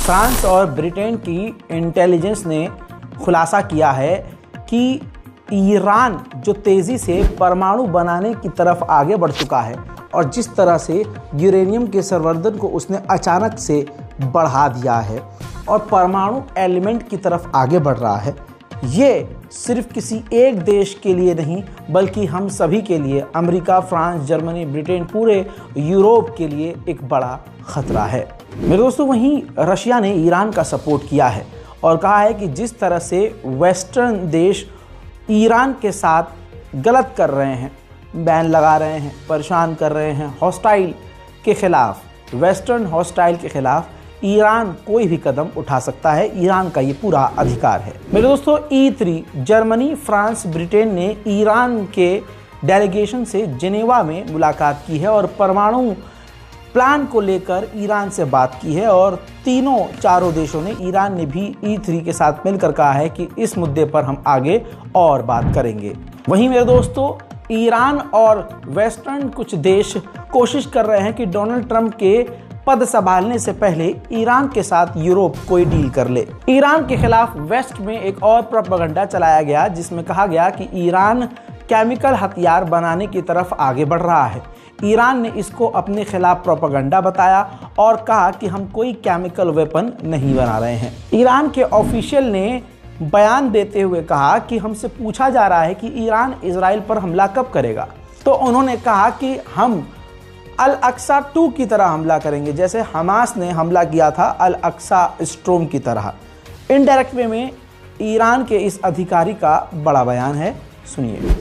France और Britain की intelligence ने खुलासा किया है कि ईरान जो तेज़ी से परमाणु बनाने की तरफ आगे बढ़ चुका है और जिस तरह से यूरेनियम के संवर्धन को उसने अचानक से बढ़ा दिया है और परमाणु एलिमेंट की तरफ आगे बढ़ रहा है, ये सिर्फ किसी एक देश के लिए नहीं बल्कि हम सभी के लिए, अमेरिका, फ्रांस, जर्मनी, ब्रिटेन, पूरे यूरोप के लिए एक बड़ा खतरा है। मेरे दोस्तों, वहीं रशिया ने ईरान का सपोर्ट किया है और कहा है कि जिस तरह से वेस्टर्न देश ईरान के साथ गलत कर रहे हैं, बैन लगा रहे हैं, परेशान कर रहे हैं, हॉस्टाइल के खिलाफ, वेस्टर्न हॉस्टाइल के खिलाफ ईरान कोई भी कदम उठा सकता है। ईरान का ये पूरा अधिकार है। मेरे दोस्तों, E3 जर्मनी, फ्रांस, ब्रिटेन ने ईरान के डेलीगेशन से जिनेवा में मुलाकात की है और परमाणु प्लान को लेकर ईरान से बात की है और चारों देशों ने, ईरान ने भी E3 के साथ मिलकर कहा है कि इस मुद्दे पर हम आगे और बात करेंगे। वहीं मेरे दोस्तों, ईरान और वेस्टर्न कुछ देश कोशिश कर रहे हैं कि डोनाल्ड ट्रंप के पद संभालने से पहले ईरान के साथ यूरोप कोई डील कर ले। ईरान के खिलाफ वेस्ट में एक और प्रोपेगेंडा चलाया गया जिसमें कहा गया कि ईरान केमिकल हथियार बनाने की तरफ आगे बढ़ रहा है। ईरान ने इसको अपने खिलाफ प्रोपेगेंडा बताया और कहा कि हम कोई केमिकल वेपन नहीं बना रहे हैं। ईरान के ऑफिशियल ने बयान देते हुए कहा कि हमसे पूछा जा रहा है कि ईरान इजराइल पर हमला कब करेगा, तो उन्होंने कहा कि हम अल अक्सा 2 की तरह हमला करेंगे, जैसे हमास ने हमला किया था अल अक्सा स्ट्रोम की तरह। इनडायरेक्ट वे में ईरान के इस अधिकारी का बड़ा बयान है, सुनिए।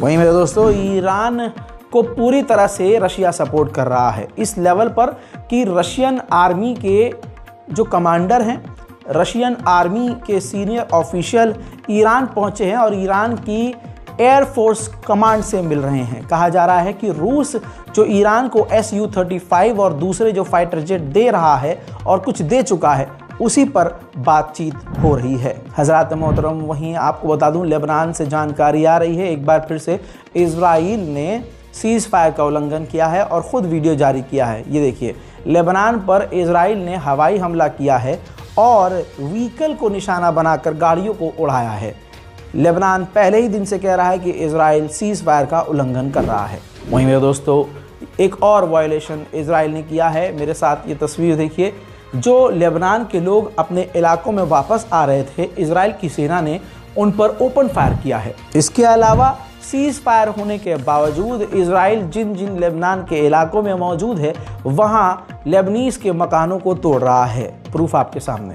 वहीं मेरे दोस्तों, ईरान को पूरी तरह से रशिया सपोर्ट कर रहा है, इस लेवल पर कि रशियन आर्मी के जो कमांडर हैं, रशियन आर्मी के सीनियर ऑफिशियल ईरान पहुंचे हैं और ईरान की एयरफोर्स कमांड से मिल रहे हैं। कहा जा रहा है कि रूस जो ईरान को Su-35 और दूसरे जो फाइटर जेट दे रहा है और कुछ दे चुका है, उसी पर बातचीत हो रही है। हज़रात मोहतरम, वहीं आपको बता दूं, लेबनान से जानकारी आ रही है, एक बार फिर से इजराइल ने सीज़ फायर का उल्लंघन किया है और ख़ुद वीडियो जारी किया है। ये देखिए, लेबनान पर इजराइल ने हवाई हमला किया है और व्हीकल को निशाना बनाकर गाड़ियों को उड़ाया है। लेबनान पहले ही दिन से कह रहा है कि इजराइल सीज़ फायर का उल्लंघन कर रहा है। वहीं मेरे दोस्तों, एक और वायलेशन इजराइल ने किया है। मेरे साथ ये तस्वीर देखिए, जो लेबनान के लोग अपने इलाकों में वापस आ रहे थे, इजराइल की सेना ने उन पर ओपन फायर किया है। इसके अलावा सीज़ फायर होने के बावजूद इजराइल जिन जिन लेबनान के इलाकों में मौजूद है, वहाँ लेबनीज के मकानों को तोड़ रहा है। प्रूफ आपके सामने।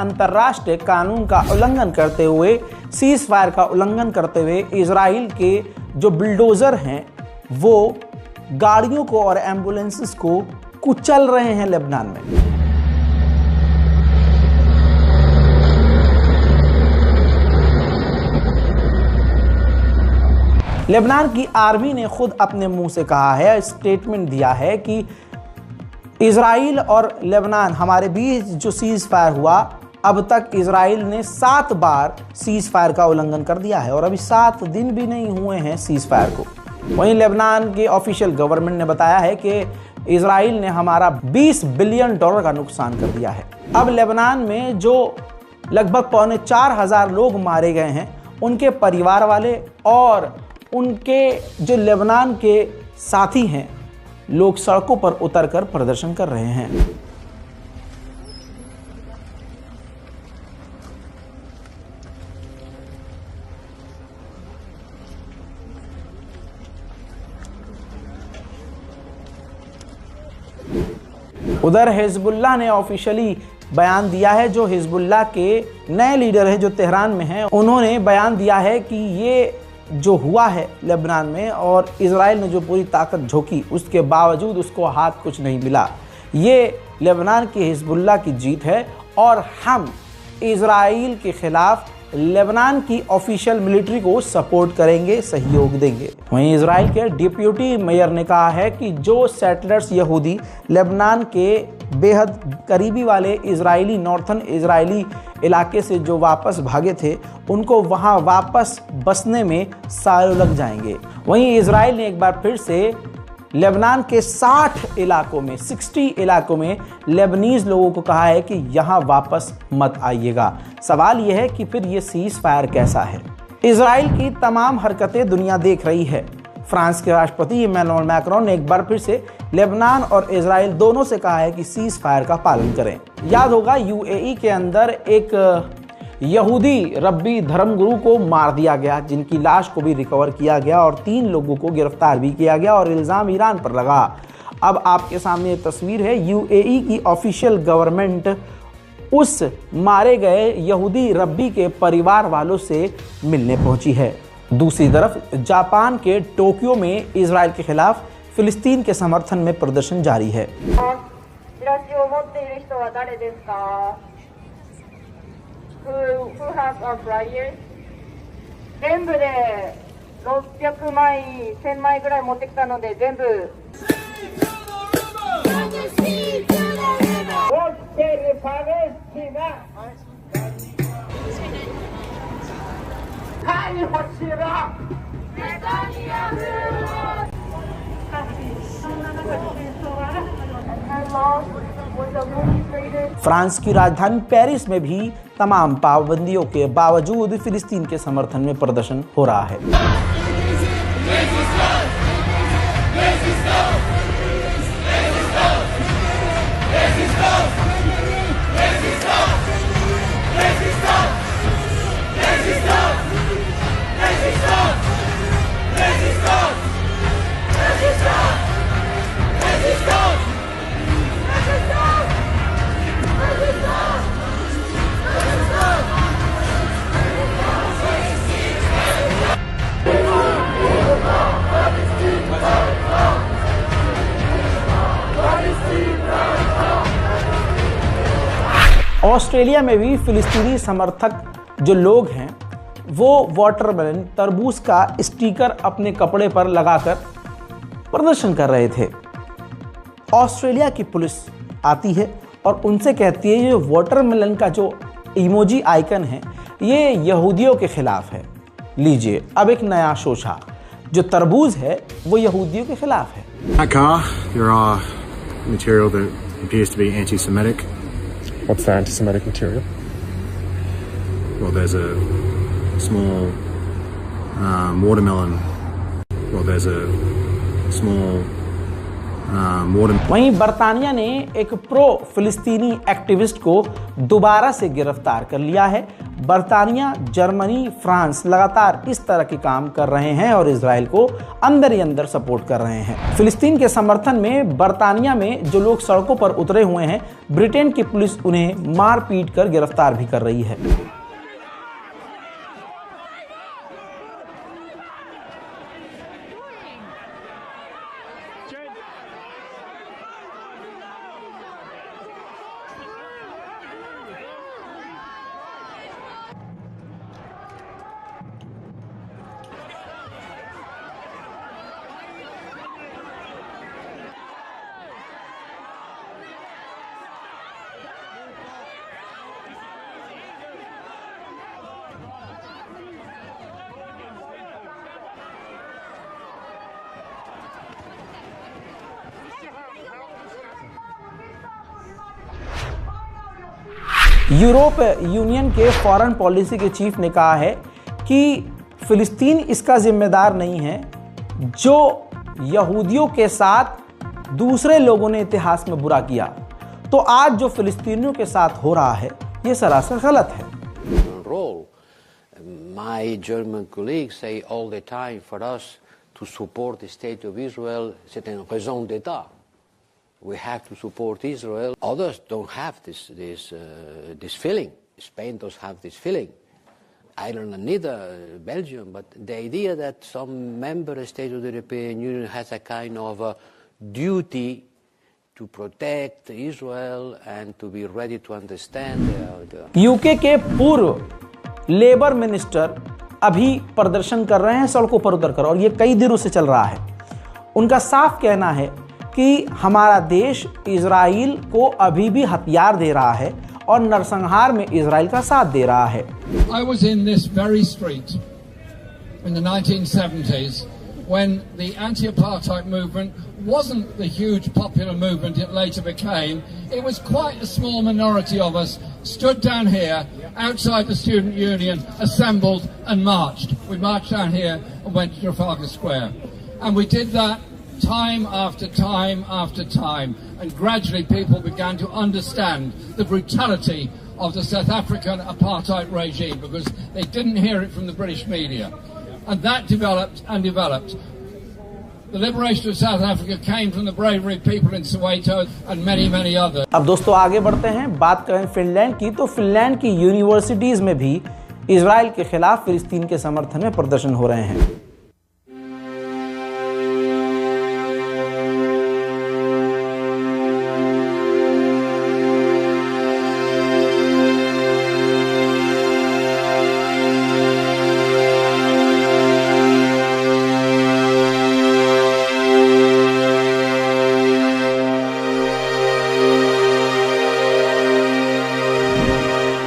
अंतर्राष्ट्रीय कानून का उल्लंघन करते हुए, सीज़ फायर का उल्लंघन करते हुए इजराइल के जो बिल्डोज़र हैं वो गाड़ियों को और एम्बुलेंसेस को कुचल रहे हैं लेबनान में। लेबनान की आर्मी ने खुद अपने मुंह से कहा है, स्टेटमेंट दिया है कि इजराइल और लेबनान हमारे बीच जो सीज फायर हुआ, अब तक इजराइल ने 7 बार सीज फायर का उल्लंघन कर दिया है और अभी 7 दिन भी नहीं हुए हैं सीज फायर को। वहीं लेबनान के ऑफिशियल गवर्नमेंट ने बताया है कि इजराइल ने हमारा $20 बिलियन का नुकसान कर दिया है। अब लेबनान में जो लगभग 4,500 लोग मारे गए हैं, उनके परिवार वाले और उनके जो लेबनान के साथी हैं, लोग सड़कों पर उतरकर प्रदर्शन कर रहे हैं। उधर हिजबुल्लाह ने ऑफिशियली बयान दिया है। जो हिजबुल्लाह के नए लीडर है जो तेहरान में हैं, उन्होंने बयान दिया है कि ये जो हुआ है लेबनान में और इजराइल ने जो पूरी ताकत झोंकी, उसके बावजूद उसको हाथ कुछ नहीं मिला। ये लेबनान की हिजबुल्लाह की जीत है और हम इजराइल के खिलाफ लेबनान की ऑफिशियल मिलिट्री को सपोर्ट करेंगे, सहयोग देंगे। वहीं इजराइल के डिप्यूटी मेयर ने कहा है कि जो सेटलर्स यहूदी लेबनान के बेहद करीबी वाले इजरायली नॉर्थन इजरायली इलाके से जो वापस भागे थे, उनको वहां वापस बसने में सालों लग जाएंगे। वहीं इजराइल ने एक बार फिर से लेबनान के 60 इलाकों में लेबनीज लोगों को कहा है कि यहाँ वापस मत आइएगा। सवाल यह है कि फिर ये सीज फायर कैसा है। इजराइल की तमाम हरकतें दुनिया देख रही है। फ्रांस के राष्ट्रपति इमैनुअल मैक्रोन ने एक बार फिर से लेबनान और इजराइल दोनों से कहा है कि सीज फायर का पालन करें। याद होगा यूएई के अंदर एक यहूदी रब्बी धर्मगुरु को मार दिया गया, जिनकी लाश को भी रिकवर किया गया और 3 लोगों को गिरफ्तार भी किया गया और इल्ज़ाम ईरान पर लगा। अब आपके सामने एक तस्वीर है, यूएई की ऑफिशियल गवर्नमेंट उस मारे गए यहूदी रब्बी के परिवार वालों से मिलने पहुंची है। दूसरी तरफ जापान के टोक्यो में इजराइल के खिलाफ फिलिस्तीन के समर्थन में प्रदर्शन जारी है। Who has a flyer? 全部で600枚、1000枚ぐらい持ってきたので全部。फ्रांस की राजधानी पेरिस में भी तमाम पाबंदियों के बावजूद फिलिस्तीन के समर्थन में प्रदर्शन हो रहा है। ऑस्ट्रेलिया में भी फिलिस्तीनी समर्थक जो लोग हैं, वो वाटरमेलन तरबूज का स्टिकर अपने कपड़े पर लगाकर प्रदर्शन कर रहे थे। ऑस्ट्रेलिया की पुलिस आती है और उनसे कहती है ये वाटरमेलन का जो इमोजी आइकन है, ये यहूदियों के खिलाफ है। लीजिए अब एक नया शोशा, जो तरबूज है वो यहूदियों के खिलाफ है। That car, there are material that appears to be anti-Semitic. What's the anti-Semitic material? Well, there's a small watermelon. Well, there's a small watermelon. वहीं बर्तानिया ने एक प्रो फिलिस्तीनी एक्टिविस्ट को दोबारा से गिरफ्तार कर लिया है। बर्तानिया, जर्मनी, फ्रांस लगातार इस तरह के काम कर रहे हैं और इजराइल को अंदर ही अंदर सपोर्ट कर रहे हैं। फिलिस्तीन के समर्थन में बर्तानिया में जो लोग सड़कों पर उतरे हुए हैं, ब्रिटेन की पुलिस उन्हें मार पीट कर गिरफ्तार भी कर रही है। यूरोप यूनियन के फॉरेन पॉलिसी के चीफ ने कहा है कि फिलिस्तीन इसका जिम्मेदार नहीं है जो यहूदियों के साथ दूसरे लोगों ने इतिहास में बुरा किया। तो आज जो फिलिस्तीनियों के साथ हो रहा है ये सरासर गलत है। Role. My German colleagues say all the time for us to support the state of Israel, c'est une raison d'etat. We have to support Israel. Others don't have this feeling. Spain does have this feeling. Ireland and neither, Belgium. But the idea that some member state of the European Union has a kind of a duty to protect Israel and to be ready to understand UK के पूर्व labour minister अभी प्रदर्शन कर रहे हैं सड़कों पर उतरकर, और ये कई दिनों से चल रहा है। उनका साफ कहना है कि हमारा देश इजराइल को अभी भी हथियार दे रहा है और नरसंहार में इजराइल का साथ दे रहा है। I was in this very street in the 1970s when the anti-apartheid movement wasn't the huge popular movement it later became. It was quite a small minority of us stood down here outside the student union, assembled and marched. We marched down here and went to Trafalgar Square. And we did that time after time after time. And gradually people began to understand the brutality of the South African apartheid regime because they didn't hear it from the British media. And that developed and developed. The liberation of South Africa came from the bravery of people in Soweto and many, many others. अब दोस्तों आगे बढ़ते हैं, बात करें Finland की, तो Finland की यूनिवर्सिटीज में भी इजराइल के खिलाफ फिलिस्तीन के समर्थन में प्रदर्शन हो रहे हैं।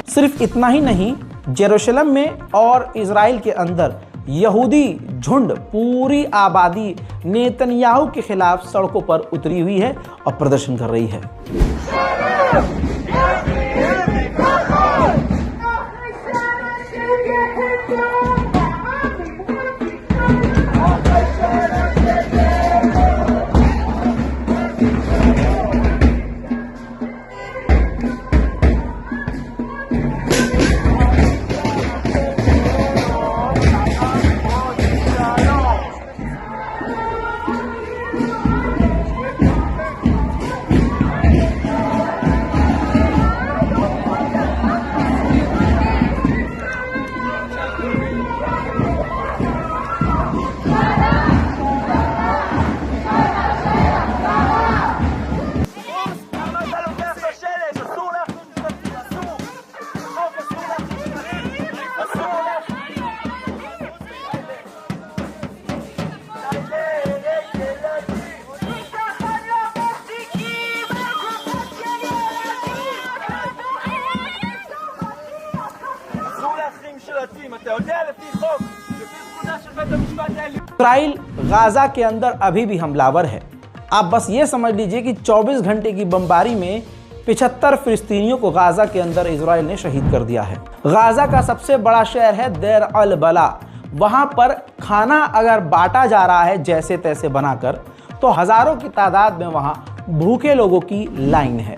सिर्फ इतना ही नहीं, जेरूशलम में और इजराइल के अंदर यहूदी झुंड पूरी आबादी नेतन्याहू के खिलाफ सड़कों पर उतरी हुई है और प्रदर्शन कर रही है। इजराइल गाजा के अंदर अभी भी हमलावर है। आप बस ये समझ लीजिए कि 24 घंटे की बमबारी में 75 फिलिस्तीनियों को गाजा के अंदर इजराइल ने शहीद कर दिया है। गाजा का सबसे बड़ा शहर है देर अल बला। वहां पर खाना अगर बांटा जा रहा है जैसे तैसे बनाकर, तो हजारों की तादाद में वहां भूखे लोगों की लाइन है।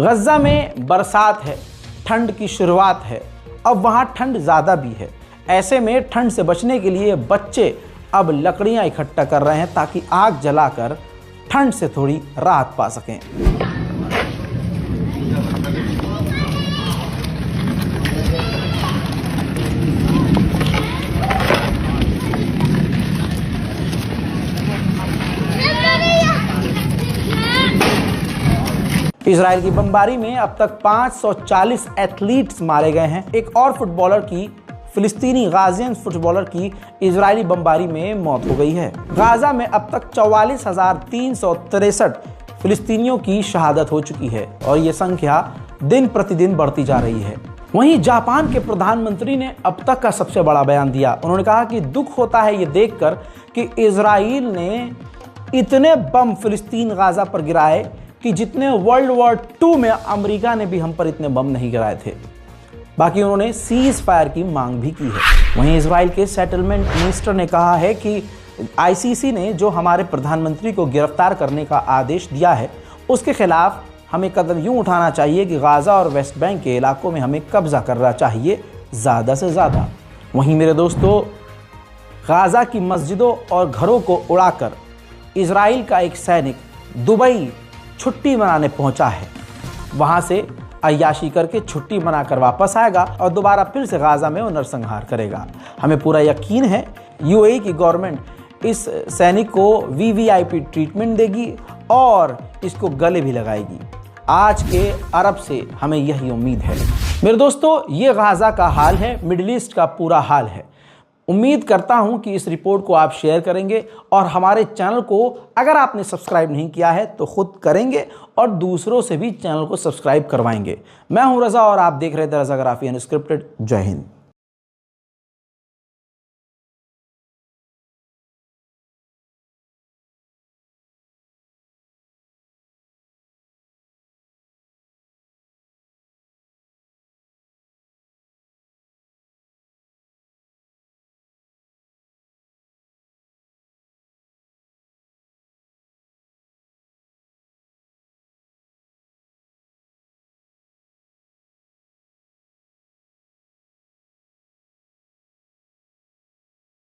गज्जा में बरसात है, ठंड की शुरुआत है, अब वहां ठंड ज्यादा भी है। ऐसे में ठंड से बचने के लिए बच्चे अब लकड़ियां इकट्ठा कर रहे हैं ताकि आग जलाकर ठंड से थोड़ी राहत पा सकें। इजराइल की बमबारी में अब तक 540 एथलीट्स मारे गए हैं। एक और फुटबॉलर की, फिलिस्तीनी गाजियन फुटबॉलर की इजरायली बमबारी में मौत हो गई है। गाजा में अब तक 44,363 फिलिस्तीनियों की शहादत हो चुकी है और ये संख्या दिन प्रतिदिन बढ़ती जा रही है। वहीं जापान के प्रधानमंत्री ने अब तक का सबसे बड़ा बयान दिया। उन्होंने कहा कि दुख होता है ये देखकर कि इजराइल ने इतने बम फिलिस्तीन गाजा पर गिराए कि जितने वर्ल्ड वॉर 2 में अमेरिका ने भी हम पर इतने बम नहीं गिराए थे। बाकी उन्होंने सीज फायर की मांग भी की है। वहीं इजराइल के सेटलमेंट मिनिस्टर ने कहा है कि आईसीसी ने जो हमारे प्रधानमंत्री को गिरफ्तार करने का आदेश दिया है उसके खिलाफ हमें कदम यूं उठाना चाहिए कि गाजा और वेस्ट बैंक के इलाकों में हमें कब्जा करना चाहिए ज़्यादा से ज़्यादा। वहीं मेरे दोस्तों, गाजा की मस्जिदों और घरों को उड़ाकर इजराइल का एक सैनिक दुबई छुट्टी मनाने पहुंचा है। वहां से अय्याशी करके छुट्टी मनाकर वापस आएगा और दोबारा फिर से गाजा में वो नरसंहार करेगा। हमें पूरा यकीन है यूएई की गवर्नमेंट इस सैनिक को वीवीआईपी ट्रीटमेंट देगी और इसको गले भी लगाएगी। आज के अरब से हमें यही उम्मीद है। मेरे दोस्तों, ये गाजा का हाल है, मिडिल ईस्ट का पूरा हाल है। उम्मीद करता हूं कि इस रिपोर्ट को आप शेयर करेंगे और हमारे चैनल को अगर आपने सब्सक्राइब नहीं किया है तो खुद करेंगे और दूसरों से भी चैनल को सब्सक्राइब करवाएंगे। मैं हूं रजा और आप देख रहे थे रजाग्राफी अनस्क्रिप्टेड। जय हिंद।